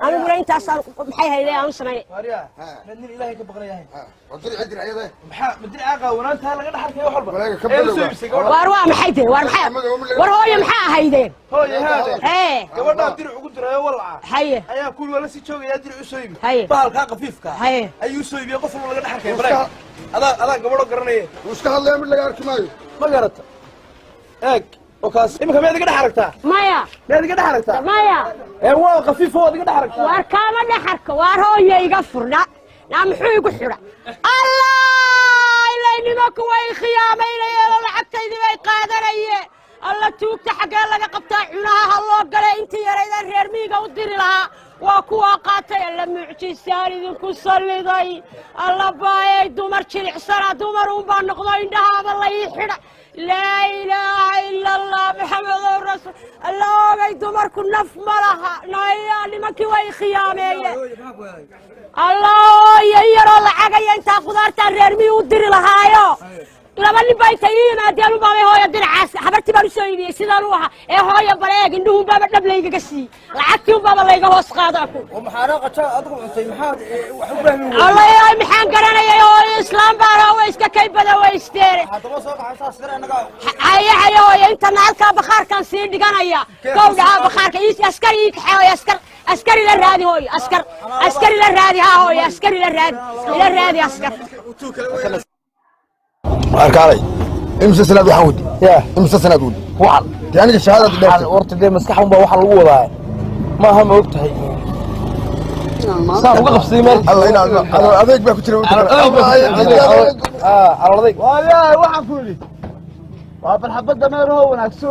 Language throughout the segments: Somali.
أنا أقول أنت أصلا بحيها إلي أنا سمعي ماريا من إلهي كبقنا ياهي ودري عدل عيده مدري عاقة ونانت هلا قد حركة وحربة واروا محيته واروا محا هيدين هو هذا إيه قبلنا دري عقد رأي والله حيه أيها كل ولا سيتشوق يا دري عسويب حيه بحال كا خفيف كا حيه أي عسويب يقفل ولا قد حركة برا هذا قبله قرنيه وش كهلا يعمل لك أركمايو ما قرأت إيك وكاس إما كم يدك حركتها مايا يدك حركتها مايا هو خفيف هو يدك حركتها واركامنا حركة وارهو يقفرنا نعم حوي قحرة الله إلا ما كوي خيامة إلا العكتة إذا قادرية الله توك حق لك قطع عناها الله قال أنت يا ريت الرميقة ودير لها وكوا قاتل إلا معجزة ذيك صلي ذي الله باي دمر شرع سنة دمر وبان نقضي هذا الله يحرق لا إله إلا الله محمد رسول الله باي دمر كنا في ملها لا لما كوي خيامة الله ييرو لعقي انت خضرت الرمي ودير لهايو لما اللي بايتينا ديالو بابا هويا درعاس حبرتي بانو سويبي سيدا روحا ايه هويا بلايق اندوهم بابا دبليقا قسي لعقتيهم بابا لايقا هوس قاداكو ومحارقة أدخل أنتي محاد وحبه الله يا محان قرانا يا الإسلام بارا ويسكا كيبدا ويستيري هذا ما صار على أساس كذا أنا هيا هويا انت نالكا بخار كان سير دقانايا كودها بخار كيس عسكري يكحي عسكري للرادي هوي عسكري للرادي ها هوي عسكري للرادي عسكر أركالي إمسى سنة وحودي يا إمسى سنة ودي وحل يعني الشهادة دلوقتي ورت دي مسكحهم بوحل الوضع ما هم وقتها صار وقف سيمال الله ينعم أنا أذيك بقى كتير على رضيك ويا waxaan ku yiri waa barxabad dameer oo wanaagsan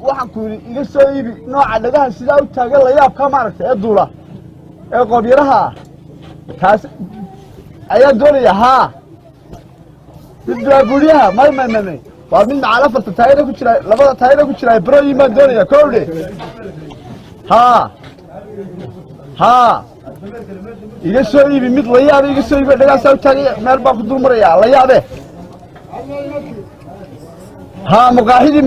waxaan ku yiri iga soo iibi nooca dhagaha sida u taagan la yaab ka maaragtay ee duula ee qobyaraha taas ayaa doonaya ha bidbaabuliyaha may waa mid macala farta taayada ku jira labada taayada ku jira bro ima doonaya koowde ha iga soo iibi mid la yaab iga soo iibi dhagaha sida u taagan meel baa ku dul maraya la yaabe ها مقاحدي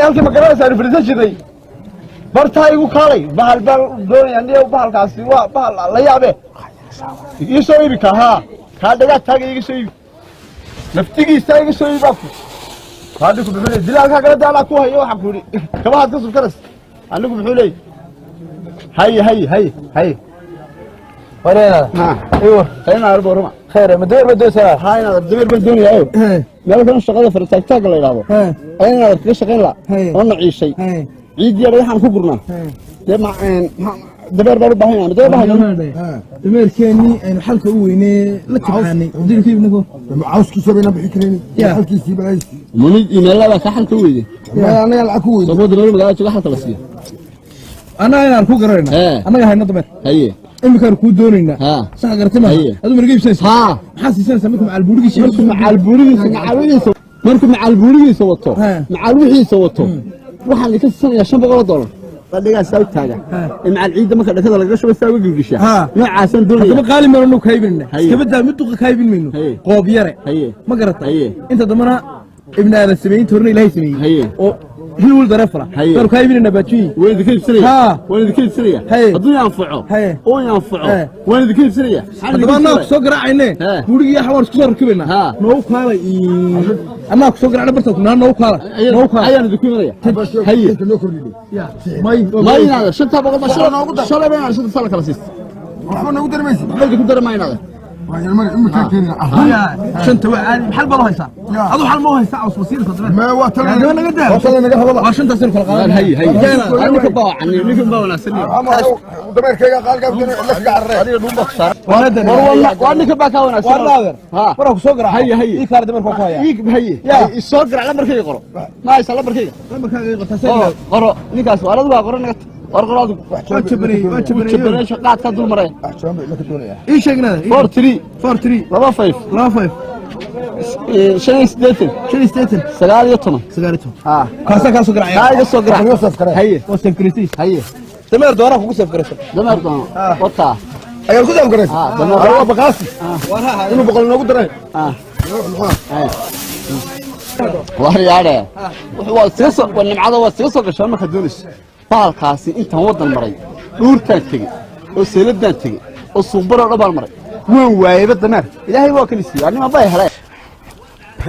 halkii magaalada saar fariisashiday bartaa igu kaalay bahal doonaya niyo bahal kaasi waa bahal la yaabe ii soo iibi ka dhaga taagay iga soo iibi naftigiisa iga soo iibi baa hadii ku bixin dilaalka kala daala ku hayo waxa ku yiri kaba had ka soo karas anigu muxuu leeyahay hay ورينا ايوه خلينا نعرف ورما خير مدير سنة هاي انا الدمير بالدنيا ايوه مالك انا شغاله في التاك لا يلعبوا انا كنت شغال لا وانا عيش شيء عيد يا ريحان كبرنا دمع دمير بارو باهين دمير باهين دمير كاني ان حلقه ويني لا تبعني ودير كيف نكو عاوز كي سبينا بحكرين حلقي سي بلاي منيد ايميل لا حلقه ويني انا يلعب ويني طب دمير ما جاي حلقه لسيه انا كو قرينا انا هاي دمير هي إمك أركو دونينا صح قرتنا هذا مرقيب سنس حاسس سنس منكم على البورجيس مع البورجيس وطو مع الوحيس وطو waxaan ka sanaya $500 qadiga sawtaaga in al ciid marka dhakada laga shubo saawi gilgisha noocaasan doonaya hadaba qaali ma anu kaybinna iska badaa mid duqa kaybin mayno qoob yare ma garatay inta damana ibn aada sameeyay torna ilaahay sameeyay oo hilwul darafra kar kaybinna baajii وين ذكيب سريع هدو ينفعو او ينفعو وين ذكيب سريع hadaba anaa ku soo garaacayne gurigii xawar isku soo rakibina noo kaalay anaa ku soo garaacna barta kuna noo kaalay ayaan ذكيبnaya haye ما ينادى شنطه بقى ما شاء الله شلون بين شنطه صار كلا سيست waxba nagu darmaysi halka ku darmaynaada شنطه وعالي محل بلا هيسا ادو حل مو هيسا او وسيله صدر ما وصلنا naga hada شنطه سير kala qaadan هي aniga baa wanaagsan dameerkayga qaalka la gaarray adiga dhumba saar والله aniga baa ka wanaagsan war ku soo garaa هي ii kaar dameerka ku haya ii soo garaa markay qoro ma haysa markay qoro ninkaas waalad waa qoro naga warqaraadu wajibnay shaqaad ka dul maray ii sheegnaa 43 25 شنو كاسا كاسو قرعي هاي سو قرعي هي وسكرتي هي دمر دورا كوكو سفكرسو دمر دورا وطا ayaa ku safkaraysa waa baqaasi inuu boqol noogu daray وهرياده wuxuu siiso nimcada waa siiso gashay marka doonis baalkaasi inta wadan maray dhuurtaan tagay وسيلد دانتي والصبر ربع المرة وين واي بالدمار إلهي واكل يسير أنا ما باي هلا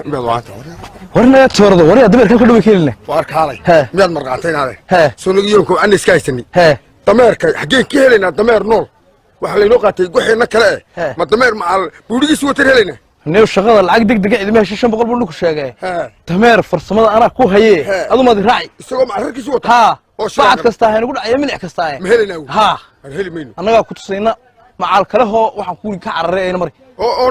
بضعته ورنا تورده ورنا دمر كل كل وكيلنا وارك هذا مياد مرقعتين هذا سنقيوكم أني سكايستني دمرك حقين كهلنا دمر نول waxa la noqotay guxina kale ma dameer maal buurigiis wata helina neew shaqada lacag degdeg ah ilmaha 500 buu ku sheegay dameer farsamada ana ku hayay adu ma diraaci isagoo maarkiis wata ha oo shaqad kasta hayna ku dhacay milix kasta ma helina ha heli mayno anaga ku tusayna maal kale hoo waxaan ku ka carareeyna mari oo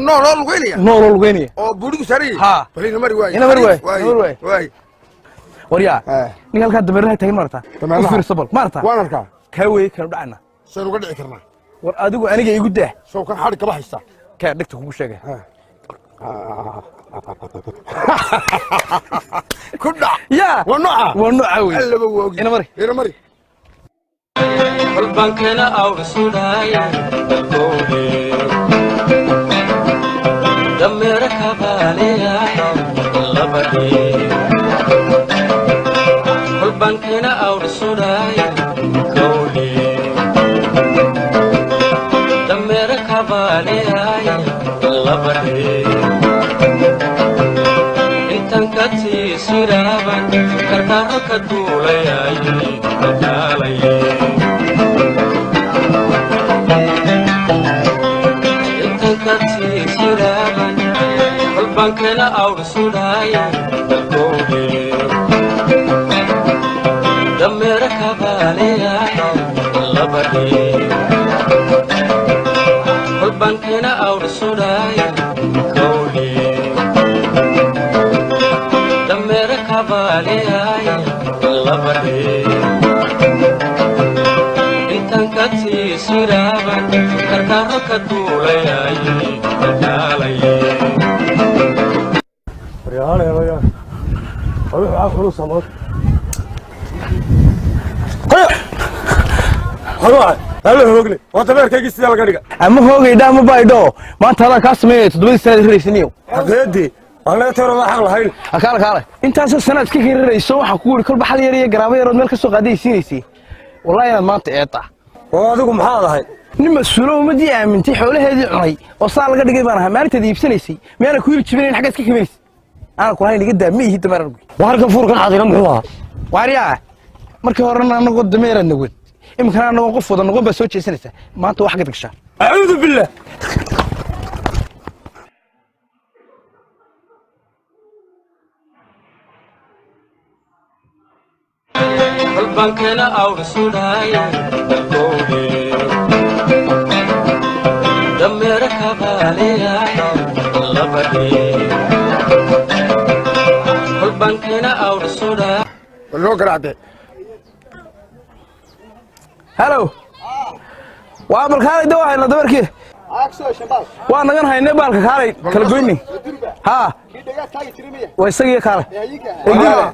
nool lugeynaya oo buurigiis sari ha balina mari waay wariya nin halka dameeraha tagin marta u fiirsabal marta waan arkaa kaaway kan dhacna soo uga dhici karnaa war adigu aniga igu daa soo kan xarig ka baxaysa ka dhigta kugu sheegay kuda ya wanuuca wey ina mari qalbankana aw suudaya dalkoodi dameerka baaliya labadi qalbankana aw suudaya dalkoodi intan ka tiisiraban karkaaro ka duulayay dadaalay intan ka tiisiraban qalbankana awr sudaya dalkoodi dameerka baaliya labadi qalbankana awr sudaya koodi dameerka baaliya labadi intan ka tiisiraban karkaaro ka duulayay dadaalay يا روح عقلوا صمت هروح هلا هوغلي وانت مالك سيده laga dhiga ama hoogayda ama baydho maanta hada ka sameeyay 7 sano reesiniyo hadeedi ana tiro waxaan lahayn akaal intaas sanad ka kirayso waxa ku wuri kal baxal yar iyo garaabo yar meel ka soo qaadaysiinaysi wallahi aan maanta eeta oo adigu maxaa lahay nin mas'uul oo madii aamintay xoolaheedii cunay oo saa laga dhigay baan ahaa maalinteedii iibsanaysay meena ku yiri jibinay xagga iska kameysay أنا كلها اللي قدام ميه دمر وهرك فور كان عادي لمحوها واريا مركي هورنا أنا قد دمير النقود يمكن أنا وقف وضع النقود بس وجه سنة ما أنت واحد قدك شهر أعوذ بالله البنكنا أو سودايا دمرك باليا لبدي البنكنا أو سودايا لو قرعتي هلو وعمل خالي دواء إلا دوركي وانا كان هاي نبالك خالي كلا قويني ها ويساقي خالي اجيك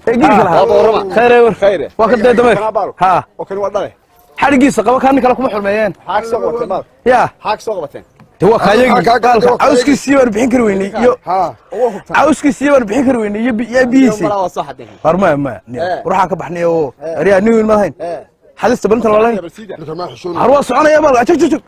لها خير يور خير وقت دي دمير ها وكان وضعي حرقيسة قبا كان كلا كم حرميين حاك سوق بطين يا حاك سوق بطين هو خايق عاوزكي سيبر بحين كرويني ها عاوزكي سيبر بحين كرويني يا بيسي هرما ما روحا كبحني او ريا نيوين مالهين حدثت بنت والله عروس انا يا بالك شوف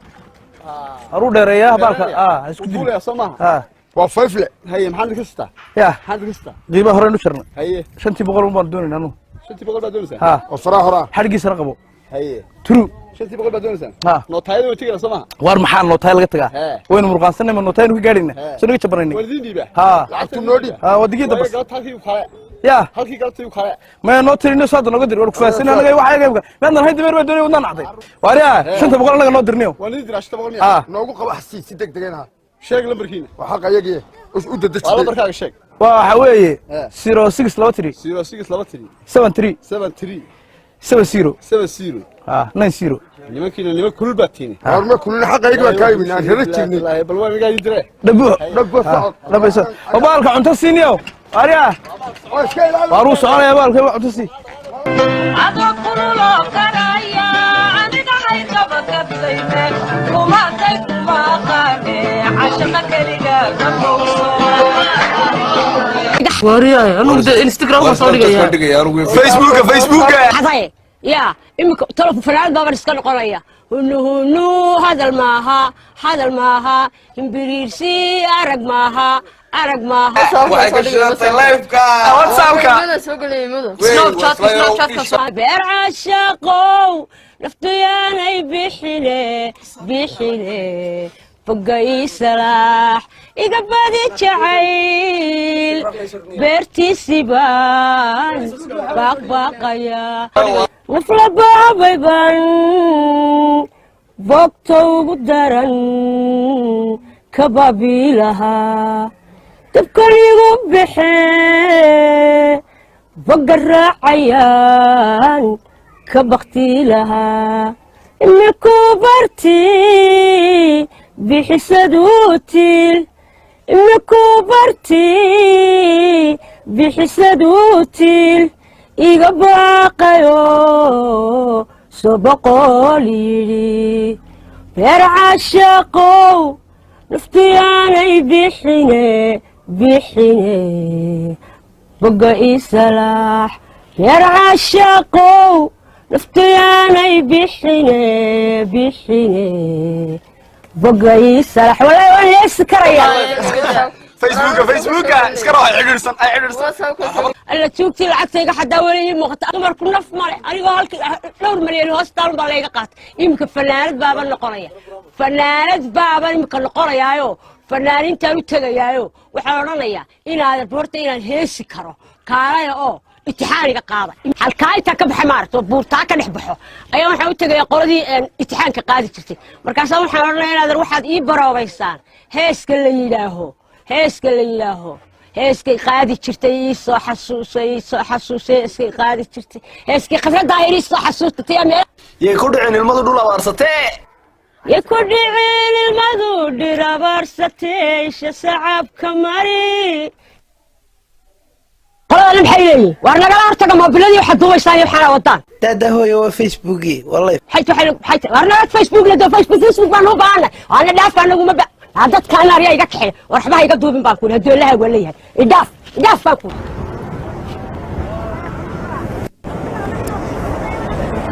أروح درياه بالك اسكت يا سما وفيفله هي محل كستا يا محل كستا جيبه هره نشرنا هي شنتي بقول ما بدون انو شنتي بقول بدون ها وفرا هره حرقيس رقبو هي ترو شنتي بقول بدون سن ها نوتايد وتيغا سما وار محل نوتايد laga tagaa waynu murqaansanay ma nootayn ku gaadhina soo jabarnay wadii diiba ha lacagtu noodi ha wadigi dabas يا halkii galtay kale ma noo tirino saad naga dir war ku faasina anaga waxa ay meedan hay dibeer baa doonay wadaan acday wariya 500 anaga noo dirniyo wali dir 500 noogu qabo xasiisi degdegayna sheeg lambarkiina waxa qayagii u dadajay wala markaaga sheeg waxa weeye 0623 0623 73 70 70 90 nimankina kul baatini horma kulna xaqayga waa kaayibin aan hada jirnay wallahi bal waa miga yidire dhabayso baalka cunto siiniyo ariya waru soconaya baalka cunto si ado kululo karaya aniga hayga bakadlayne kuma tay kuma qaade ashama kaliga gamowso wariya anu Instagram ka soo dhigaya Facebook حصاي يا إمك تلف فلان بابا نسكن قرية هنو هذا الماها هذا الماها همبريرسي أرق ماها أرق ماها بير عشاقو نفتياني بحلي بحلي فقاي سلاح إقبادي جعيل بيرتي سيبان باق باقيا وفلا بابي بان بوقتو قدران كبابي لها تبكر يقبحي بقر عيان كبختي لها إنكو برتي بحسدوتي إنكو برتي بحسدوتي إيغا باقيو سبقو ليلي بير عشاقو نفتياني بحيني بحيني بقى سلاح بير عشاقو نفتياني بحيني بحيني بقى سلاح ولا وانا يسكريا فيسبوك اسكروا عيرسن alla joogtii lacagtayga xadaa weli muuqata dumarku naf male anigoo halkii dhowr milyan hoostaan baa layga qaatay imika fanaanad baaba noqonaya fanaanad baaba imika noqonayaayo fanaanintaan u tegayaayo waxaan odhanayaa inaad horta inaan heesi karo kaalaya oo imtixaaniga qaada halkaa intaa ka baxay maaragto buurtaa ka dhex baxo ayaa waxaan u tegayaa qoladii imtixaanka qaadi jirtay markaasaa waxaan odhanayaa inaad waxaad ii baroobaysaan heeska la yidhaaho heeska la yidhaaho heeskay qaadi jirtay ii soo xasuusay heeskay qaadi jirtay heeskay khafrada ay ii soo xasuustay yey ku dhicin ilmadu dhul abaarsatee yey ku dhicin ilmadu dhir abaarsatee shacab kamari qolada maxay leeyihiin war nagala hortaga moobiladii waxaad duubaysaan iyo waxaana wadaan dada hooyo waa facebookii wallahi xayta war naga facebook la facebook baan u baahana waana dhaaf anaguma ba هذا كان ريا يقحي ورحبها يقدوبين باكون هدول لها وليها إداف باكون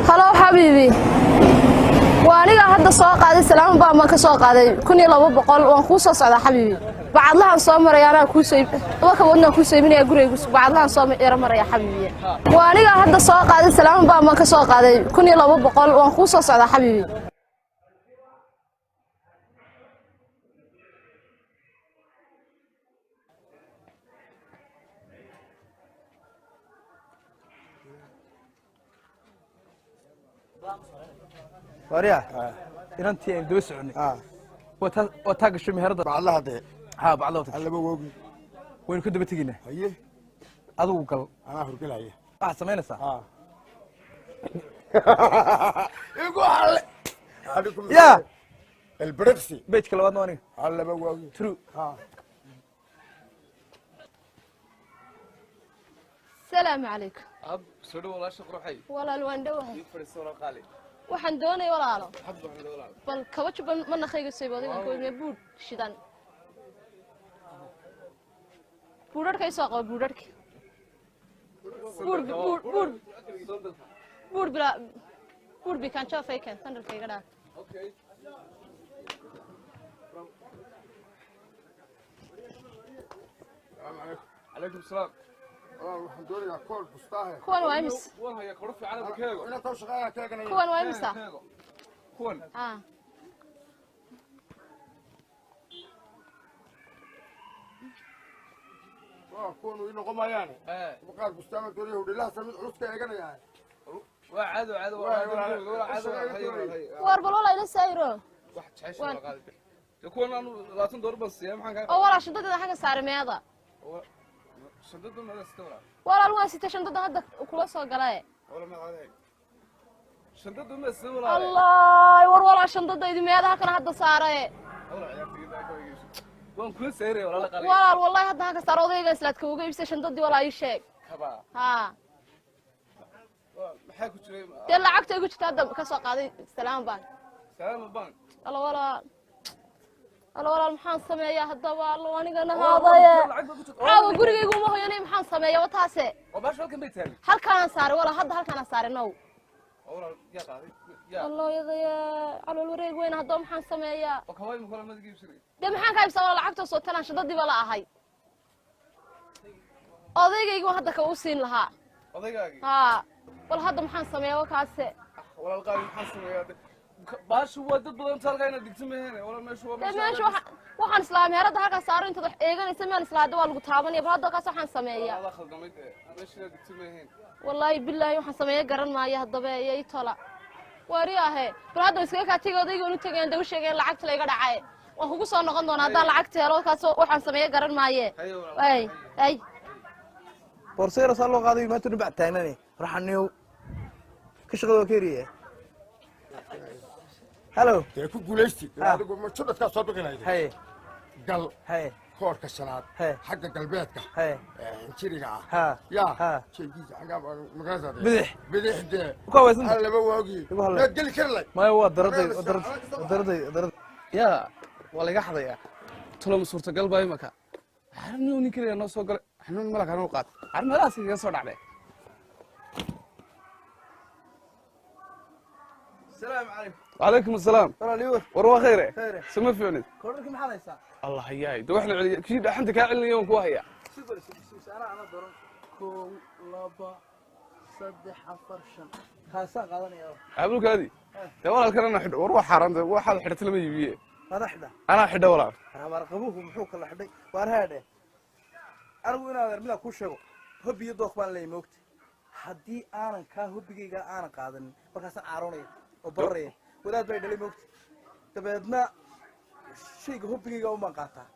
هلو حبيبي وأنا هذا السواق هذا السلام بقى ما كسواق هذا كوني لو بقول وانخوص صعد حبيبي بعد لها صامر يا أنا كوسي وكوننا كوسي من يجري بعد لها صامر يا رمر يا حبيبي وأنا هذا السواق هذا السلام بقى ما كسواق هذا كوني لو بقول وانخوص صعد حبيبي وريا إنتي دوس عني وتاج شو مهرد بعد الله هذا ها بعد الله على بوجي وين كنت بتجينا هيه أدو قل أنا هركل هيه سمعنا سا يقول يا البريكسي بيت كلامنا واني على بوجي ترو السلام عليكم أب سلو ولا شكر حي ولا الوان دوها يفر الصورة قالي waxaan doonay walaalo حب ولا ولا bal kabajo ma naqayga soo waday waan koobnay buud shidan buudarka ay soo qabo buudarka buud bila buud bi kan jafay kan sandalkayga dhaa okay عليكم السلام waxaan doonayaa kool bustaha kuwan waa imis والله يا كرفي على بكيغو ina taw shaqada taagana kuwan waa imisa كون كونوا إنه قمايان وقال بستان الدنيا ولله سميت عروسك يا وعدو واربل ولا إلى سايرو واحد تعيش ولا قال يكون أنا لازم دور بس يا محن أو ولا شدة ده حاجة صار ماذا شددوا ما استوى ولا الواسطة شدة هذا كل صار قلاء ولا ما عليك شددوا ما استوى الله ولا شدة إذا ماذا كان هذا صار وان كل سيري ولا قال والله هذا صار وضيق سلاتك وجيب شدة ولا أي شيء ها maxay ku jiray tii lacagta igu jirta hadda ka soo qaaday salaam baan wala maxaan sameeyaa hadda waa loo aniga nahaadaya caawa gurigaygu ma hoyanay maxaan sameeyaa wataase oo baasho halkan bay taagay halkaan saaray wala hadda halkaan saaray now wala yaa qaaday والله يا على الوريق وين هدوم حان سمية وكواي مكلا ما تجيب شري ده محان كايب سوى لعبته صوتنا شددي بلا أهي أضيق يقول هذا كوسين لها أضيقاقي ها والله هذا محان سمية وكاسة ولا القاعد محسن يا باش هو ضد بدن تلقينا دقسمه هنا ولا ماشي هو ماشي waxaan islaamiyada halka saaro inta wax eeganaysa meel islaada waa lagu taabanaya bal hadda kaas waxaan sameeyaa Allah khaldamay meesha degtime heen wallahi billahi waxaan sameeyaa garan maayo hadaba ay tola wariyahe bal hadda iska ka tigooday inuu tageen daw sheegeen lacagta la iga dhacay waan kugu soo noqon doonaa hadda lacagta helo kaas waxaan sameeyaa garan maayo ay borseera soo loo qaaday ma tun bactaanani raxaniyo ka shaqada kariye hello dee ku guulaysti adigu ma judadka soo bixinayay hay gal hay koorka shanaad xagga galbeedka jiriga ah ya jeegiisa anga magaasada bidixde ku waysan laba waagi la gali karlay ma waa daraday ya wala iga xadaya tolo suurta gal bay maka arniyo nin kaliya noo soo galay xanuun malaka noo qaad armadaas iga soo dhacday السلام عليكم وعليكم السلام ترى اليوم وروا خيره خيره سما فيوني كورك ما حديثا الله هياي دو احنا كيد انت كاعلن يوم كو هيا انا دورن كو لبا صدح افرشن خاصه قادنيا عبلك هذه يا والله كان حد وروح حرام واحد حدت لما يبيه هذا حدا انا حدا ولا انا رقبوه محو كلا حدي وار هاده ارغو انا ميدا ku sheego hobiyo doq baan leey moogti hadii aanan ka hobigayga aanan qaadan markaas aan aaronay oo barray wadaad bay dhalay moogti tabeedna shayga hobigayga uma qaataa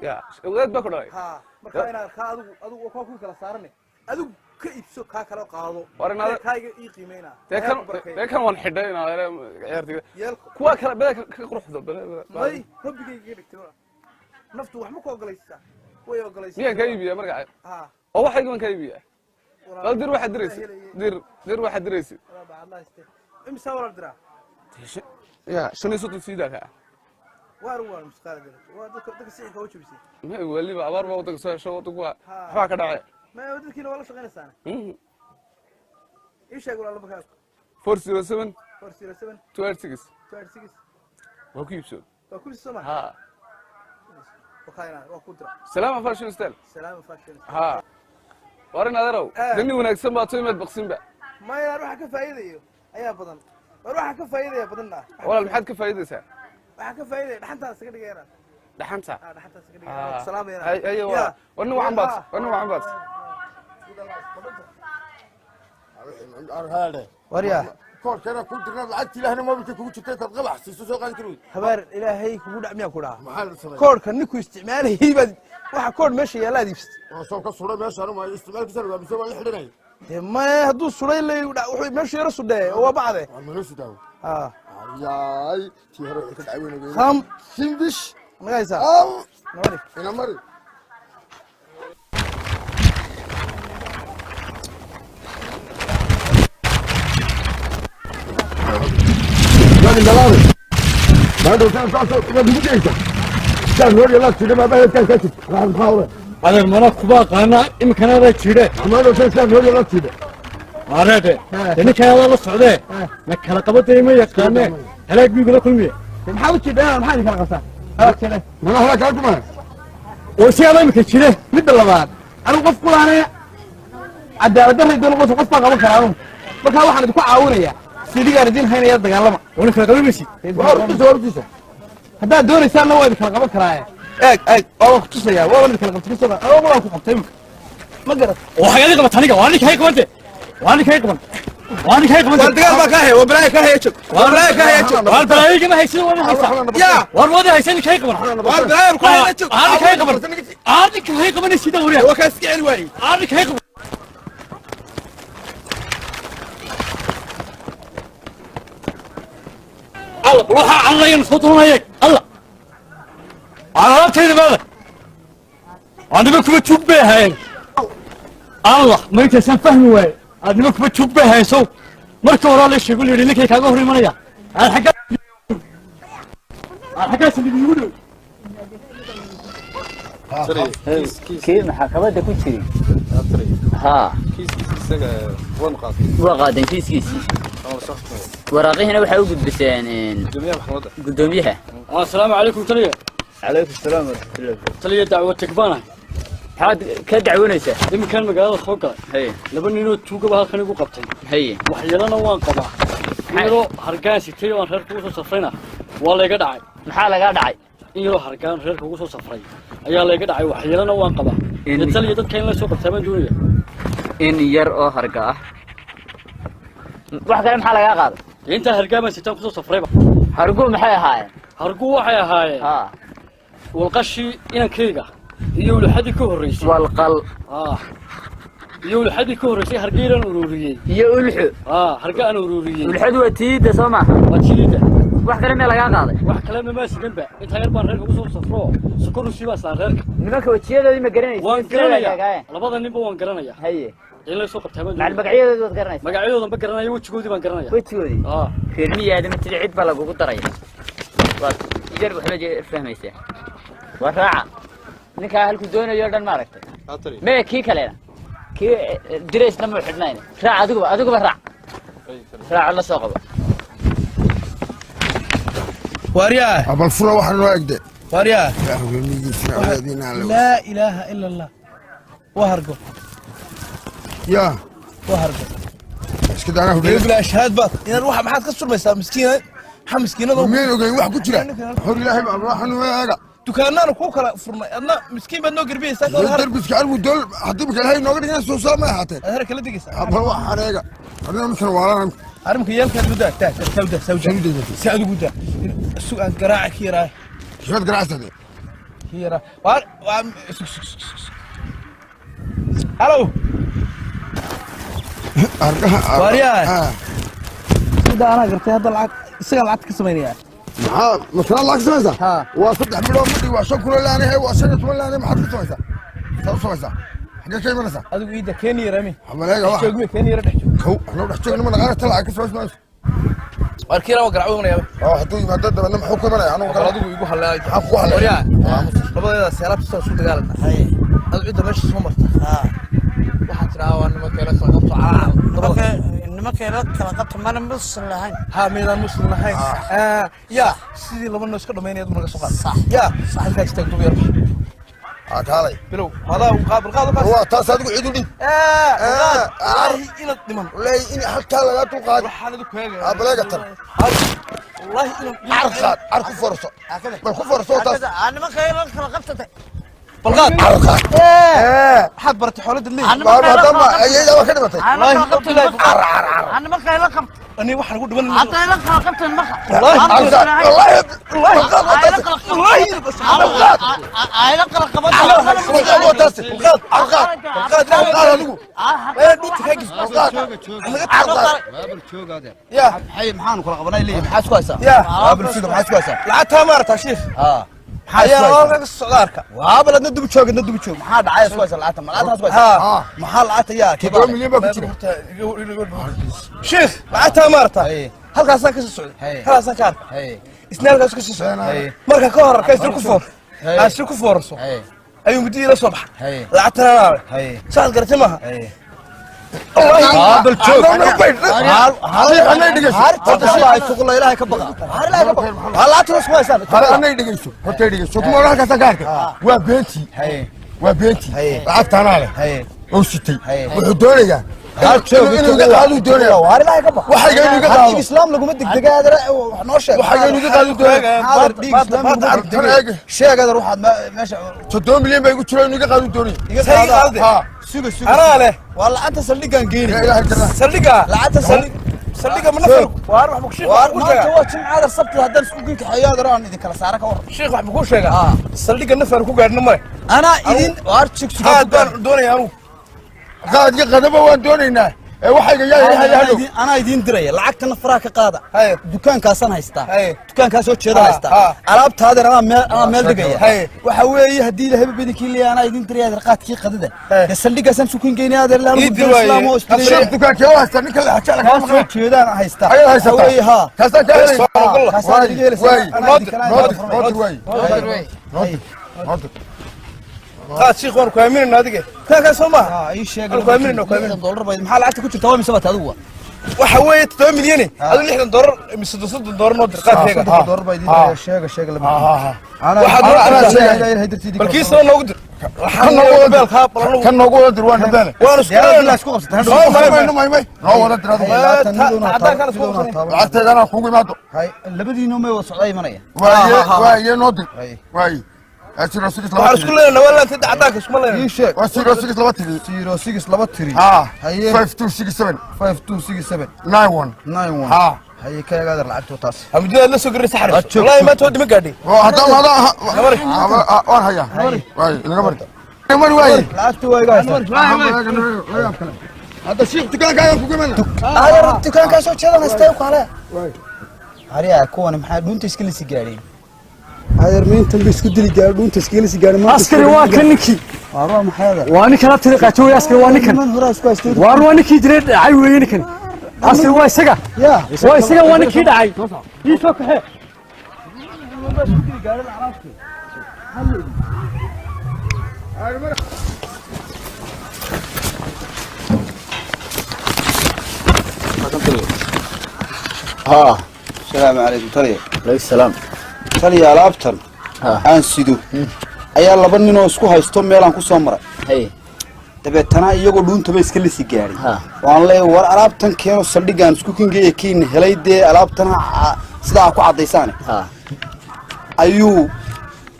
ya wadaad ba ku dhalay ha marka inaan ka adigu ko ku kala saarnay adigu ka iibso ka kala qaado warinaada kayga ii qiimeena kan waan xidhayna ciyaartiga kuwa kala bada ka quruxdo may hobigayga dhigtay naftu wax ma ku ogolaysaa way ogolaysaa miyaa ka iibiya marka ha oo waxa iigan ka iibiya bal dir waxa diraysi dir waxa diraysi Allah istee imsa wala dira ya shani soo tusida ka war musqaal dira waa dadka si ka wajibsi ma waliba abaar baa wadada soo shaqo waxa ka dhacay ma wadadkiina wala shaqeynaysan isha gula laba ka 407 407 26 waa ku iibso waa ku iibso ma ha وخيرا وقدرة سلام فاشن ستيل سلام فاشن ها وارن هذا دني وناكسن با تويمد بقسين با ما يروح كفايده ايا بدن روح كفايده بدنا ولا maxaad ka faa'iideysaa waxa ka faa'iiday dhaxanta iska dhigeena dhaxanta dhaxanta iska dhigeena salaam yeena ايوه wana waxan baad هذا وريا كور كنا كنت لعبت لهنا ما بتكون كنت تتقلع سيسو قال كروي habar ilaahay kugu dhacmiya ku dhaha maxaa sameeyay koorka ninku isticmaalay bad waxa koor meesha yaala diibst oo soo ka suray meesha ma isticmaalkiisa waa bisoo waa xidhanay ma haduu suray leey wuxuu meesha yara sudee oo bacde waa meesha sudaaw ha yaay tii hore ka dacweynay kham sindish magaysa nabadi ina mari بعد كان صار ما بيجيك كان هو يلا كده ما بعد كان كاتب راح نحاول هذا المناخ باق انا يمكن هذا كده ما لو كان هو يلا كده عرفت انك يا الله صعده ما كلا قبضتي ما يقانه هلاك بيقول كل مية maxaa u jidhaa maxaa kala qasaa hada kale ما هلا كان وسي الله يمكن كده midda labaad anigu qof kulaanaya cadaalad darray doon qof baa qaban karaa marka waxaan idinku caawinayaa sidiga idin haynaya dagaalama وانا كلا قبيسي هورتيسا haddaad doonaysaanna waa idin kala qaban karaa eeg waa ku tusaya waa idin kala qabtay soo oo waa ku qabtay ma garat وحاجه قبط aniga waa ninka hay qabante waa ninka hay qabante waa ninka hay qabante dagaal baa ka hay waa balaa ka hay jog waa balaa ka hay jog waa balaa ma haysan waa haysan ya war wada haysan ninka hay qabante waa balaa ku hay jog waa ninka hay qabante ninka hay qabante sida wariya waa ka iska celi waay ninka hay qabante الله روح الله ينصتون هيك الله على راتي ماذا انا بك بتشوف بها هاي الله ما يتسن فهمي واي انا بك بتشوف بها هاي سو مركه ورا ليش يقول لي لك كاغا هوري منيا الحق اللي بيقولوا كيف محاكمته ku jiri ha kiiskiisa isaga waan qaatay waa qaadan kiiskiisa waraaqihina waxay u gudbiseen gudoomiyaha السلام عليكم تلية calaykum salaam waraxmatullahi تلية دعوة تكبانة maxaad ka dacwanaysaa إما كان مقالة خوكا haye لبنينو توقع بها خليقو قبتين haye وحيالنا وان قبا إنيرو هرقان سيتي وان ريرك وصو سفرينا والله يقدعي maxaa lagaa dhacay إنيرو هرقان ريرك وصو سفري أيا الله يقدعي وحيالنا وان قبا تلية دad كاين لا سو قبتابان دونيا in yar oo harga ah wax kale maxaa lagaa qaaday أنت هرقان سيتان كوصو سفريبا hargu maxay ahaayeen هرقو waxay ahaayeen ها والقشي إنا كيغا يقولوا حد كهريسي walqal يقولوا حد كهريسي هرقينا أوروريين iyo ulxu هرقان أوروريين ulxadu waa tiida soo maaha واتشيدا wax kale ma lagaa qaaday wax kale ma sidanba inta yar baan reerka ugu soo safro sokor u siibaa saan reerka nimanka wajiyadoodii ma garanaysid waan garanaya labada ninba waan garanaya haye in la soo qabtay ma macal magacyadooda waad garanaysaa magacyadooda ma garanaya wajigoodii baan garanaya wajigoodii reer miyaada ma tiri cid baa lagugu daraya waad yar waxba fahmaysaa waa raaca ninkaa halku doonayo dhan ma aragtay mee kii kalena kii diraysna ma xidhnayn raac adiguba raac raac la soo qabo وارياه أبل فلا واحد واجد وارياه لا لا إله إلا الله وهرقو يا وهرقو ايش كده انا يقول بلا شهاد بط إن الروح ما حد كسر مسا مسكينة مسكينة ضو مين وجاي واحد كتير حول الله ما راح نواجع دكاننا نكوك لا فرنا أنا مسكين بدنا قربين ساكن الدر بس كأنه دول حد بقى هاي نقدر ناس توصل ما حتى هذا كله دقيقة أبغى واحد حريقة أنا مش ورانا عارف كيام كان بدا تاع سودة سعد بدا السوق عن قراعة كيرا شو قراعة هذه كيرا هلو واريا هذا أنا قلت هذا العك السجل العك كسميني ها ما شاء الله كسميني ها وصدق مليون مدي وعشان كل اللي أنا هي وعشان ولا أنا ما حد كسميني سوسة حاجة شيء منسى هذا ويدا كيني رمي عملية واحد شو كيني رمي هو أنا رح أشتغل من غير طلع كسميني واركيرا وقرعونا يا حدوي ما ضد أنا محكوم أنا وقرا أدوي يقول حلا حكوا على وريا لبدا سيارات سو دغالنا هذا عيد ماشي سو مرت waxaa tiraa waa nimanka la kala qabto nimanka la kala qabto mana muslim lahayn ha meedan muslim lahayn ya sidii laba noo iska dhameynayad marka soo qaad ya halka istaag dub yar هذا بلو هذا مقابل قاضي هو تصدق عيدوا لي إلى الضمان والله إني حتى لا تقعد حالة كويسة أبلا قتل والله إنه عرق فرصة ما فرصة أنا ما خير خلقت بلغات عرق حبرت حولد الليل ما ما أيه ده كده بتاعي أنا ما خير خلقت أنا واحد أقول دبل حتى أنا خلقت المخ والله يا حي محانو كلا قبناي لي محاس كويسة يا قبل فيك محاس كويسة لعتها مرة شيخ حيا الصغارك وقبل ندب تشوق محاد عايز كويسة لعتها لعتها كويسة محل لعتها يا كبار شيخ لعتها مرة هل كاسان كسر السعودي هل كاسان كار إثنين كاسان كسر السعودي مرة كهر كيس الكفور أشوف كفور رسول أيوم بدي الصبح لعتها سأل قرتي معها قابل تشوف أنا يدقيسو هذا الله إلهي كبقى هلا تروس كويس أنا يدقيسو هو يدقيسو كم مرة كاسان كارك وبنتي لعبت أنا عليه وشتي وحدوني قال تشوف إنه قالوا دنيا وهذا لا يكبر واحد قالوا قالوا الإسلام لقوا مدك دقائق ونوشة واحد قالوا قالوا دنيا هذا ديك إسلام شيء هذا روح ماشي 6 مليون بيقول ترى إنه قالوا دنيا ها سوق أنا له والله أنت سلقة نجيني سلقة لا أنت سلقة من نفسك وأروح بكشيخ ما هو كم هذا السبت هذا سوقك حياة دران إذا كلا سعرك ورا شيخ واحد بكون شيء سلقة نفر كوك عندنا ما أنا إذن وارتشك هذا دنيا أنا قاعد قدبه وانتونينا واحد جاي أنا يدين دري لعكت نفراك قاعدة دكان كاسان هيستا دكان كاسو تشيدا هيستا عربت هذا أنا مال دقيقة وحوي هدي له بدك اللي أنا يدين دري هذا رقات كي قدده يسلي قسم سكون جيني هذا اللي أنا الإسلام وإسلام دكان كي واحد تنيك اللي حكى لك كاسو تشيدا أنا هيستا حوي ها كاسان كاسان قاد شيخ وأنا كوامين النادقة كان سوما إيش أنا كوامين إنه كوامين $1 محل عتك كنت توامي سبت هذا waxa weeye 7 milyan adu $60 mise $60 noo dir qaadkeega $60 baa idin sheega laba balkiisna noogu dir kan noogu wada dir waan hadane waan isku qabsataa noo wada dir lacagteedana kugu imaado labadiina may wada socday imanaya waaye noo dir waaye waxaan isku leenahay walaa inta cadaanka isma leenahay sheeg waa 06 laba tiri 06 laba tiri haye 5267 5267 91 haye ka yaga lacagto taas hamdiyada la soo garay saxar wallahi ma toodi ma gaadhay hadda waan haya waaye inaga marta mar waaye lacagto waa iga haysta hadda sheekh dukaankaaga ku gaman ayar dukaanka soo jeedan istay ku hale hariya kuwan maxaa dhunta iska lisi gaadhay ayar miintan isku dili gaadhay dhunta iska lisi gaadhay askari waa kaniki waa maxay waa nin kala tiriqaato way askari waa ninkan waa ninkii jiray dhacay weeye ninkan askari waa isaga waa isaga waa ninkii dhacay ii soo kaxe السلام عليكم ترى عليك السلام ترى alaabtan aan sido ayaa laba nin oo isku haysto meel aan ku soo maray hay dabeetana iyagoo dhuuntaba iska lisi gaaray waan leeyahay war alaabtan keeno saldhigaan isku kingeeyay kiin helay dee alaabtan sidaa ku cadaysaan ayuu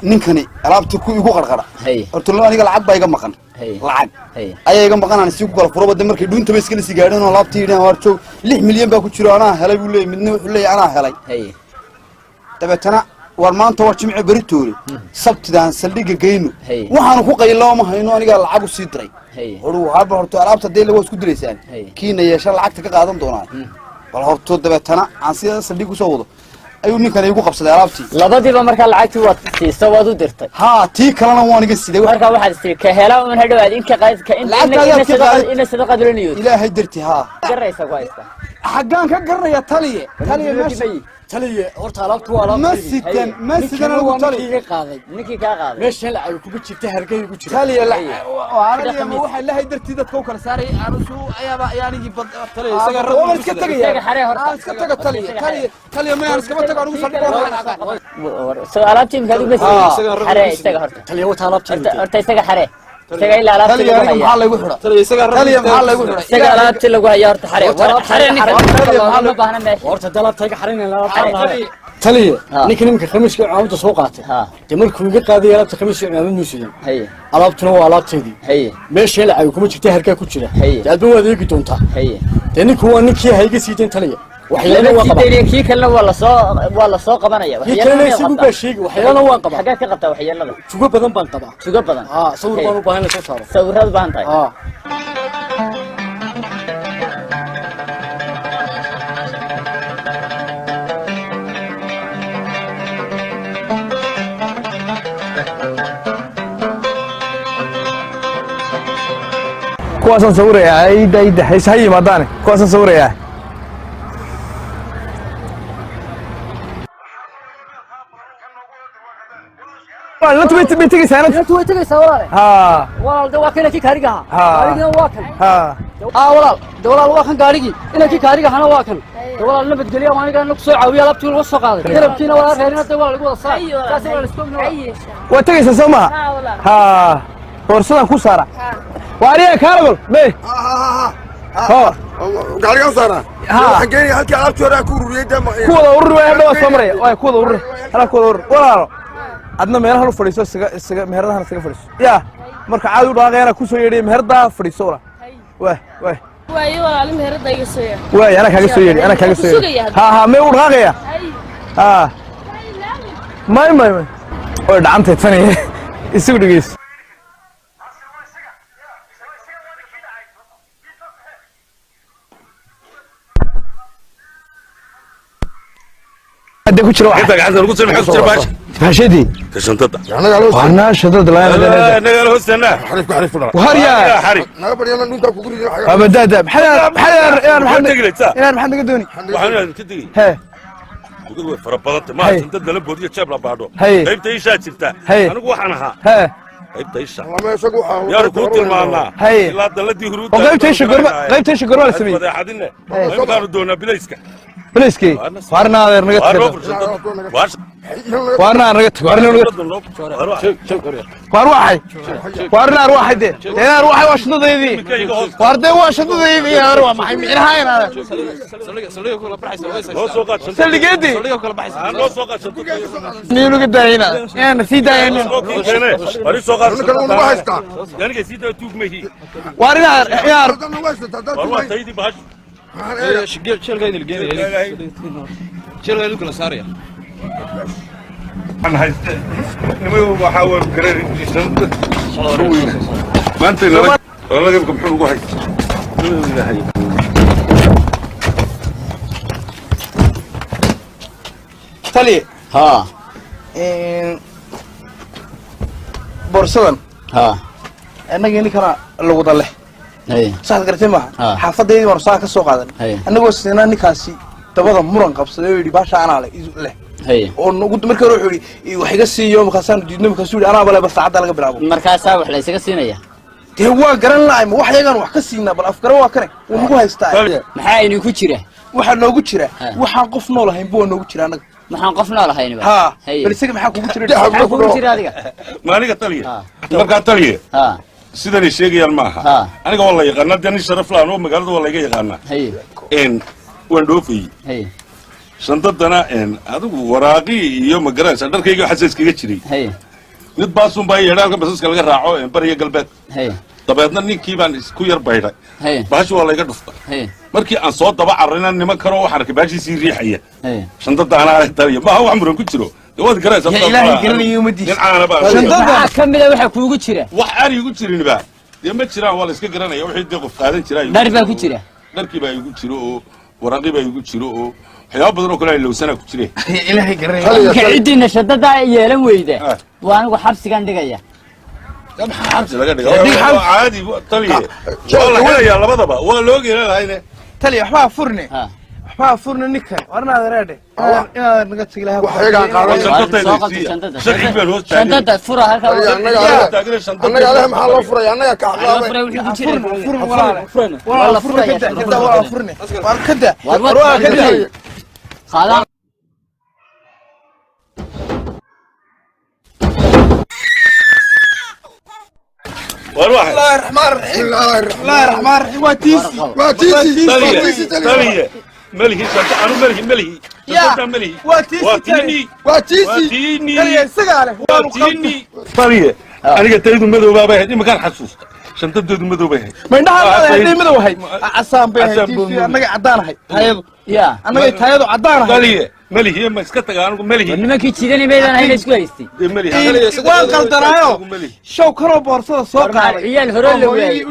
ninkani alaabta ku igu qarqara horta aniga lacag baa iga maqan lacag ayaa iga maqan aan si ku kala furo bada markay dhuuntaba iska lisi gaareen oo alaabtii idin war joog 6 milyan baa ku jiro anaa helay buu leeyahay midna wuxuu leeyahay anaa helay dabeetana war maanta waa jimci beritoole sabtidaan saldhiga geyno waxaan ku qaylaa ma hayno aniga lacag u sii diray horuu haba horto alaabta deela waa isku direysaan kiina yeesha lacagta ka qaadan doonaa bal horto dabeetana aan sida saldhiga soo wado ayuu ninkan igu qabsaday alaabtii labadiiba marka lacagtii waad siisa waad u dirtay tii kalena waan iga siday marka waxaad istiri ka hela un hadhawaad in ka qaad ka in sadaqa duraniyo ilaahay dirti garaysa ku haysta xagaan ka garnaya taliye meesha taliye horta alaabtu waa alaabta masidan lagu taliye qaaday ninkii ka qaaday meesha lacag kugu jirta hargay ugu jirta taliye waxa la haydartii dadka u kala saaray arusu ayaaba ayaanigi taliye isaga rab iska tagaya iska taga taliye ma iska taga anigu saldhigo soo alaabtii maxaad uga siiyay xare isaga horta taliye wata alaabtii horta isaga xare isaga ila alaabtii lagu hayaa maxaa lagu xidha taliye isaga lagu xidha isaga alaabtii lagu hayaa horta xare ninka ma baahna meesha horta dalabtayga xarinayna taliye ninka nimka khamiiska caawda soo qaatay de markuu iga qaaday alaabta khamiiska caawda muusiyan alaabtuna waa alaabteedii meesha lacag kuma jirta harka ku jira aad waad eegi doontaa de ninku waa ninkii hayga siideen taliye waxyaalo waa qabaa kii kale waa la soo qabanaya waxyaalo isagu baa sheegay waxyaalo waan qabaa xagaa ka qabtaa waxyaallada suugo badan baan qabaa suugo badan sawir baan u baahan soo saaro sawirad baan tahay kuwaasan sawiraya ayda haysa yimaadaan kuwaasan sawiraya والله انت بتيجي سنه انت بتيجي سوالف والله ده واكن كي كاريغا كاريغا واكن والله واكن كاريغي ان كي كاريغا انا واكن والله نبد جليه وانا كان سو عاويه لابتي لو سو قاده دربتينا والله خيرنا والله لو وصا تاسي ولا اسكوبنا وتيجي سوما فرصه ku saara waariya kaarabal me gaariga saara xageeni halkii alaabtii hore ku ururiyay kuwada ururiyay hadda soo maray way kuwada urur hala kuwada urur walaalo adna meelaha lu fadhiiso isaga meheradahan isaga fadhiiso ya marka caadi u dhaaqayna ku soo yeedhay meherada fadhiiso wala waayo walaal meherada iga soo yeedhay way ana kaaga soo yeedhay me u dhaaqaya may oo dhacantay tani isugu dhigeys هذا كل شيء انت قاعد تقول سمح كثير باش هاشدي كشنطه وانا شدد لا انا قال هستنى حرف وهريا حري انا بدي انا انت كغري ابدا ده بحال يا محمد يا محمد قدوني waxaan kadigi he ugu farabadanta ma inta dalab boodiya jabla baadho qaybta isha jirta anigu waxaan ahaa قيبت ايشا يا ركوت المانا هاي لا دلدي هرود وقيبت ايش قربة ولا سمي فضيحتنا ما كانوا دونا بليسكا بليسكي وارنا هذا نقط وارنا نقط واروحي وارنا أروحي ده أنا أروحي واش نضيذي واردي واش نضيذي يا أروح ما حيمين هاي أنا سلي قدي نيلو قد هنا أنا سيدا هنا وارنا يا شيل كل سارية أنا هاي نمو بحاول كرر ما أنت لا والله جبكم حلو واحد تلي ها بورصدن ها أنا جيني كنا اللي له هي صار قرتي ما حافظي ورصا كسوق هذا أنا وسنا نكاسي تبغى مرن قبص يودي باشا أنا على له هي ونقول مركز روحي وحجسي يوم خسان جدنا مكسوري أنا بلا بس عاد على قبل مركز ساوح ليس كسينية هو قرن لاعب واحد يجان وحكسينا بالأفكار واكره ونقول هيستاهل محاين يكتشره واحد لو كتشره واحد قفنا له هينبون لو كتشره أنا محن قفنا له هينبون ها بس كم حكوا كتشره حكوا كتشره هذيك ما أنا قتليه ما قتليه سيدني الشيء يا الماها أنا والله يقارن دني شرف لانه مقالد والله يقارن هي إن وندوفي هي شنطتنا إن هذا وراقي يوم مقرن شنطة كيجو حساس كيجري هي نتباسون باي هذا بس كلا راعو إن بري قلبت هي طبعا نيكي بان كوير بايدا هي باش والله يقدفت هي markii aan soo daba carrina nima karo waxaan arkay baashiisii riixaya هي shantada ana tariya ma haw amran ku jiro dawad garaysa يا إلهي قرني يوم دي aan ba شنطة كمل waxa kuugu jira wax aan igu jirin ba ma jiraan wala iska garanaya wixii dee qof qaadan jiray dhar baa ku jira dharkii baa igu jiro oo waraqi baa igu jiro oo waxyaabo badan oo kale ay lowsana ku jireen يا إلهي قرني كعيدنا شنطة yeelan weyda waan ugu xabsigan dhigaya كم حبس laga dhigo caadi taliye wala ya labadaba waa loo geelay تلي حبا فرني حبا فرني نكا ورنا هذا راده يا نقص لها شنطة فرة هكذا أنا عليها محل فرة أنا كعقاب والله فرني كده والله فرني كده والله كده خلاص والواحد الله الرحمن الرحيم الله الرحمن الرحيم واتيسي تليه ملهي أنا ملهي يا ملهي واتيسي تليه سجاله واتيني تليه أنا قلت له ماذا بابا هدي ما كان حسوس شنطة ماذا بابا ما عندها هدي ماذا هاي عصام به هدي أنا عدان هاي تايدو يا أنا تايدو عدان هاي تليه ملهي ما سكت أنا ملهي إنما كيتشيدني بيدنا هاي نسكويستي ملهي وان قلتنايو شو كرو بورصة سوق يا الهرول لواي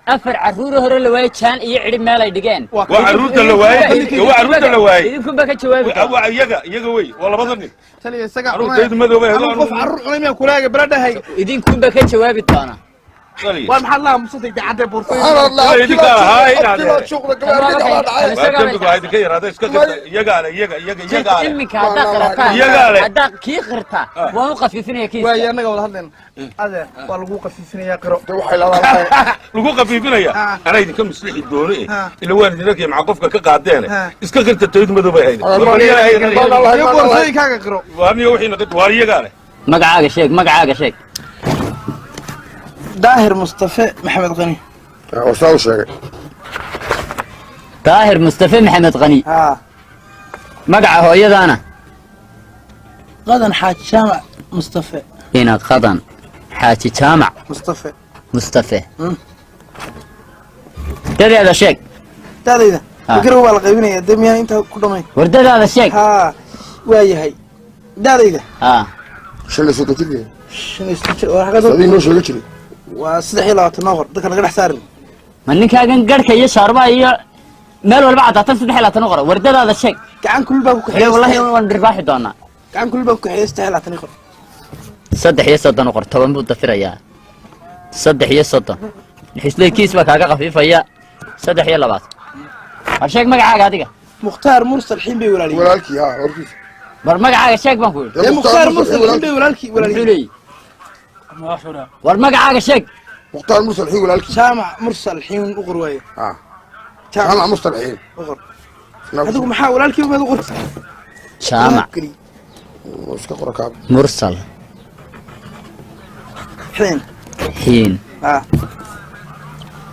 أفر عرور هرول لواي كان يعرف ما لا يدقين وعرود لواي وعرود لواي إذا كن بك جواب يجا وي والله بظني تلي سجع عرود ماذا بابا قف عرور على مين كلاجة برادة هاي إذا كن بك جواب الطانا والمحل الله مصدق ده عدى بورصة سبحان الله هاي شغلك هاي كير هذا اسكت يجا إمك هذا قرطان هذا كي قرطان ووقف فينا كيس ويا أنا قبل هذا هذا والوقف فينا يا قرو الوقوف فينا يا أنا إذا كم مسلح الدوني اللي هو اللي مع قفك كقعدين اسكت قلت تريد ماذا بهاي يا بورصة كذا قرو وأنا يوحي نقد واريا قاله مقعاق شيك داهر مصطفى محمد غني وصاو شيء طاهر مصطفى محمد غني مقعه هو يدانا غدا حاج شامع مصطفى هنا غدا حاج شامع مصطفى تدري هذا شيك تدري فكر هو الغيبين يا دميان انت كلهم وردد هذا الشيك ويا هي داري شنو سوتي شنو وحاجه صديق شو يجري وصدحي لا تنور دك laga dhaxsaarin man ninkagan garka iyo shaarba iyo meel walba cadatan saddex la tan qoro wardadaada sheeg gacan kulul baa ku xidhay wallahi waan dhirbaaxi doonaa gacan kulul baa ku xidhay saddex la tan qoro saddex iyo soddon qor toban buu dafirayaa saddex iyo soddon xislee kiis baa kaaga qafiifaya saddex iyo labaad sheeg magacaaga adiga mukhtaar mursal xiin bay walaalkii ha warkiis bar magacaaga sheeg baan ku mukhtaar mursal xiin bay walaalkii war magacaaga sheeg mukhtaar mursal xiin walaalkii jaamac mursal xiin u qor waaye jaamac mursal xiin u qor adigu maxaa walaalkii umaad u qor jaamac iska qora kaab mursal xiin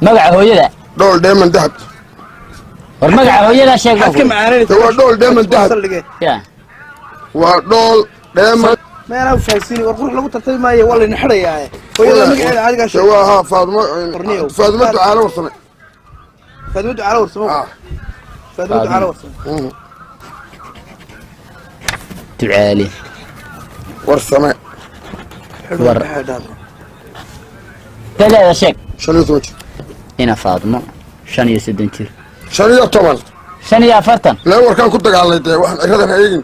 magaca hooyada dhool dheeman dahab war magaca hooyada sheeg ka macaanaysa waa dhool dheeman dahab ya waa dhool dheeman meena u faasini war qurux lagu tartay maayo waa la xirayaa hooyada magaceeda adiga sheeg waa ha faadmo ducaalo warsame faadmo ducaalo warsame faadmo ducaalo warsame ducaali warsame war dada sheeg 15 ina faadmo 35 jir 15 45 la warkaan ku dagaalay de waxaan ciradan eegin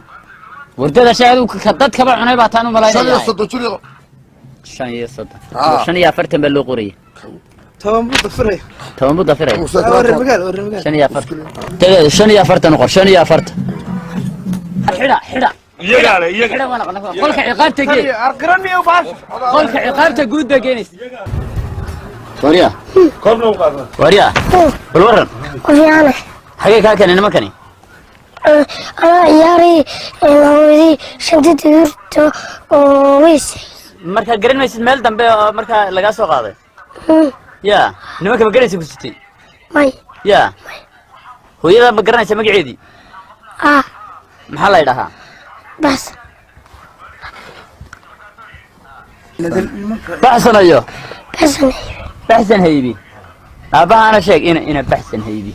wardada sheegadu ka dad kaba cunay baa taan u malaynaya 15 jir 45 baa loo qoriyay toban buu dafiray dada 45 qor 45 xida iyaga qolka ciqaabta geey arqiraniyo baas qolka ciqaabta guud baa geenis wariya korna u qaadna wariya bal waran وفيانا xagee kaa keenay nimankani أنا عياري هودي شدت يرتو ويس marka garan maysid meel dambe oo marka laga soo qaaday ya nimanka ma garanaysid ku sitay ماي ya hooyada ma garanaysid magaceedii maxaa la yidhahaa بس baxsanayo بس baxsan haybi aabbahaana sheeg ina baxsan haybi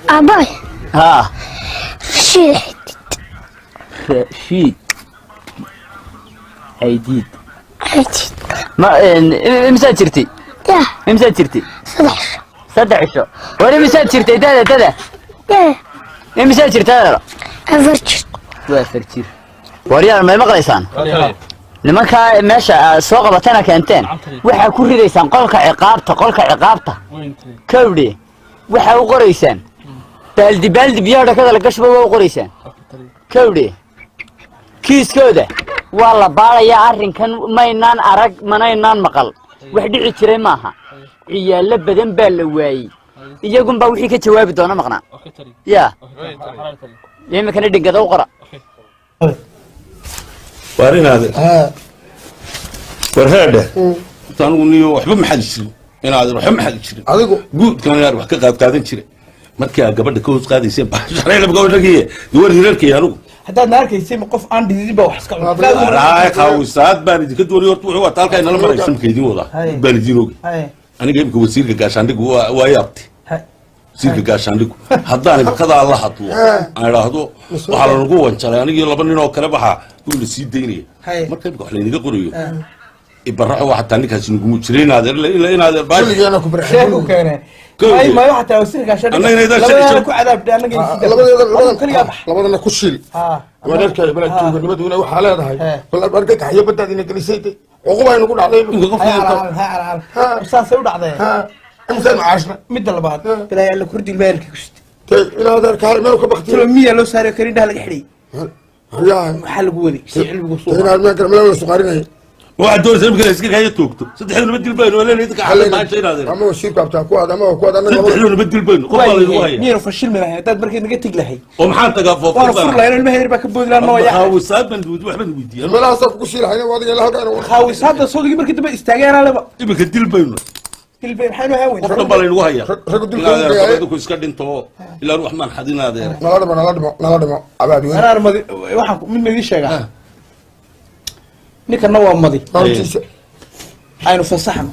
أباي ها رشيد رشيد عيديد عيديد ما امسا جرتي يا امسا جرتي صدع شو ولا امسا جرتي دادا يا امسا جرتي هذا أفرجت وافرجير وريال ما مقليسان nimanka meesha soo qabatana keenteen waxa ku ridaysaan qolka ciqaabta kawdhe waxa u qoraysaan baaldi biyo dhakada la gashbo waa u qoraysaan kawdhe kiiskooda waa la baarayaa arrinkan maynaan arag manaynaan maqal wax dhici jiray maaha ciyaalo badan baa la waayey iyagun baa wixii ka jawaabi doona maqnaa ya imikana dhingada u qora waarinaade war heedhe anigu niyo waxba maxad jirin inaad waxba maxad jirin adigu guudkan yaar wax ka qaadan jiray markii gabadha ka hoos qaadaysay baxshareeyay gabadhagii duwar hirarkii anigu haddaad na arkaysay qof aan dhididin baa wax iska cunay qaawisaad baan idinka doonay horta wuxuu wataa halka inala maraysan markaydin wada baan idin ogi aniga imika wasiirka gaashaandhigu waa yaabtay wasiirka gaashaandhigu haddaan imikadaa la hadlo aan idhaahdo waxaa lanagu wanjalay anigii 2 nin oo kale baxaa uu la sii daynaya marka imika wax laynaga qorayo ibaraxo waxa taan ninkaas nugu jiray inaad baajigeena ku barxay ku keenay ما واحد توسير عشان أنا كو عذاب أنا labadana ku shil wareerka bala jooga nabaduna waxa leedahay bal arka kaxyo badad in kalisayday ugu way nagu dhacday saas u dhacday insan maashna mid labaad ilaa la kurdi meelka ku shitay ilaa darka meel ka baqtay miya loo saaray karin laga xidhay waxa lagu wadi si cilmigu soo inaan ma kar meel la suqarinay واحد دور سلم كذا يسكت هاي توكتو صدقني نبدل بين ولا نيتك على ما شيء هذا اما وشي كابتا كواد اما كواد انا صدقني نبدل بين قبل الوهي مين فشل من هي داد بركي نجي تجلهي ومحان تقف وانا فر لا المهير باك بود لانه يا خاوس هذا من واحد ودي ولا صف كشيل هنا واضي لا هذا خاوس هذا صوتي بركي تبقى استاجر على بقى يبقى دل بين البين حلو هاوي قبل الوهي رجل كل سكت انتو الى روح ما حدنا هذا نلادم عبادي انا واحد من مدي شيغا نيكنا waa madi aynu fasaxno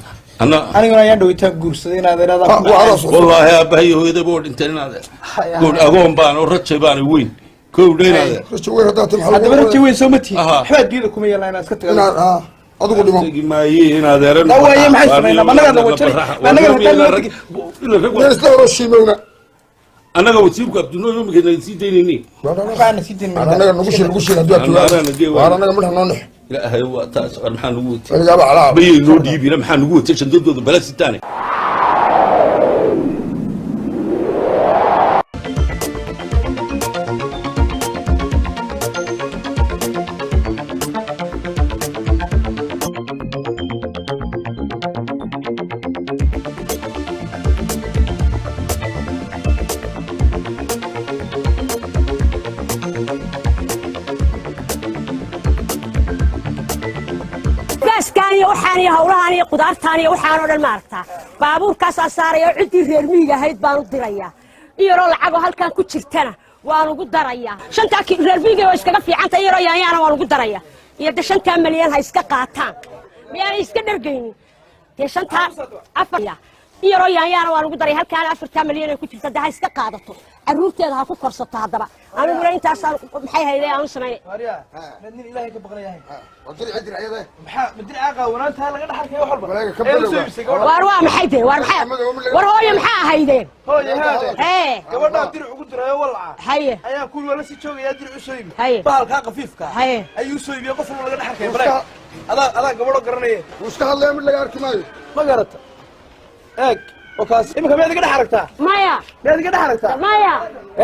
aniguna ayaan dhawaytaan guursaday inaad wallahi aabahay hooyada bood inta inaad gool agoon baan oo rajay baan weyn koow dheenaade rajay weyn soo mati xabaad geeda kuma yeelaan inaad iska tagado adigu dhimo maayi inaad eeran waaye maxay sameeyna anaga wajay anaga isla rashimowna anaga wasiirku abduno yomkeena sii deynayni anaga nugu shil anaga midna noo nix لا هو تاس محل نقول أنا جاب على بيجي نودي بينا محل نقول تيشن دود بلاش الثاني gaaskaan iyo waxaan iyo hawlahan iyo qudaartaan iyo waxaan oo dhan ma aragtaa baabuurkaasaan saaraya oo ciddii reer miyiga ahayd baan u dirayaa iyaroo lacagoo halkaan ku jirtana waan ugu darayaa shantaa reer miyiga oo iskaga fiicanta iyaroo yaanyaana waan ugu darayaa iyo de 5 milyan ha iska qaataan miyaanay iska dhargaynin dee 4 iyaroo yaanyaana waan ugu daray halkaan 4 milyan ay ku jirta de ha iska qaadato caruurteeda ha ku korsato haddaba aniguna intaasaan maxay hayday aan u samaynay nin ilaahay ka baqanayahay مدري عاقة ونانت هلا قد حركة يا حلبة وار maxay de war maxay war hooyo maxaa ahaydeen hooyo hada gabadha dir ugu diray walaa haye ayaa ku wala si joogaya dir u sooyib haye bahalka qafiifka haye ayuu sooyib qof laga dhaxarkay baray ada gabadho garanay iska hadlay mid laga arki maayo ma garata eeg وكاس إمك ما تقدر حركتها مايا ما تقدر حركتها مايا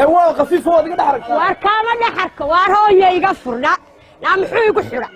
هو خفيف هو تقدر حركتها وار كامل حركة وار هو يقفرنا نعم حوي قحرة